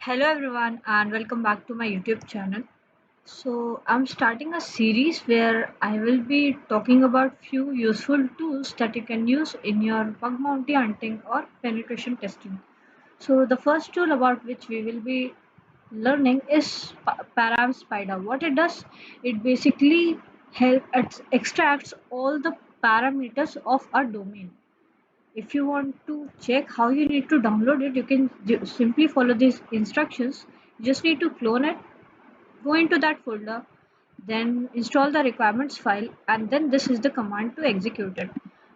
Hello everyone and welcome back to my YouTube channel. So I'm starting a series where I will be talking about few useful tools that you can use in your bug bounty hunting or penetration testing. So the first tool about which we will be learning is Param Spider. What it does, it basically extracts all the parameters of a domain. If you want to check how you need to download it, you can simply follow these instructions. You just need to clone it, go into that folder, then install the requirements file, and then this is the command to execute it.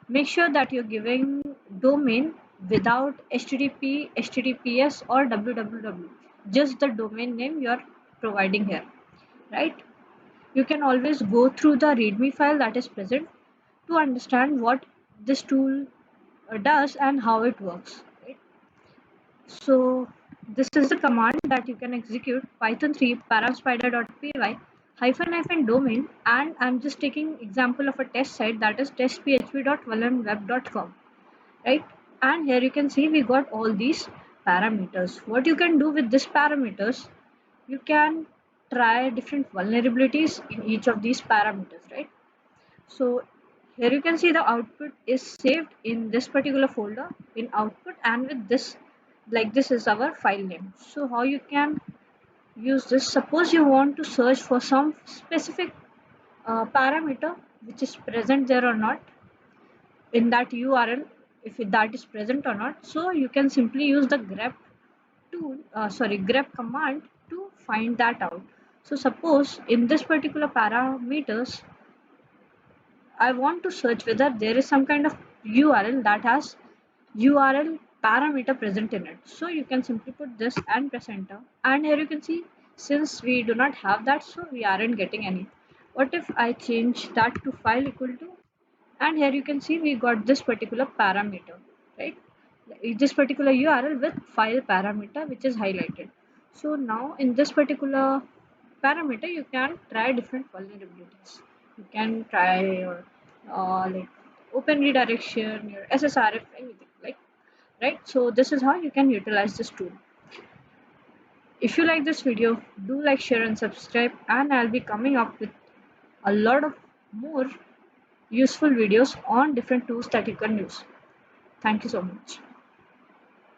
Make sure that you're giving domain without http, https or www, just the domain name you're providing here, right? You can always go through the readme file that is present to understand what this tool does and how it works, right? So this is the command that you can execute python 3 paramspider.py hyphen domain, and I'm just taking example of a test site, that is testphp.web.com, right? And here you can see we got all these parameters. What you can do with these parameters, you can try different vulnerabilities in each of these parameters, right? So here you can see the output is saved in this particular folder in output, and with this, like, this is our file name. So how you can use this, suppose you want to search for some specific parameter which is present there or not in that URL, if that is present or not. So you can simply use the grep grep command to find that out. So suppose in this particular parameters, I want to search whether there is some kind of URL that has URL parameter present in it. So you can simply put this and press enter. And here you can see, since we do not have that, so we aren't getting any. What if I change that to file equal to, and here you can see we got this particular parameter, right? This particular URL with file parameter which is highlighted. So now in this particular parameter you can try different vulnerabilities. You can try your like open redirection, your SSRF, anything, like, right? So this is how you can utilize this tool. If you like this video, do like, share and subscribe, and I'll be coming up with a lot of more useful videos on different tools that you can use. Thank you so much.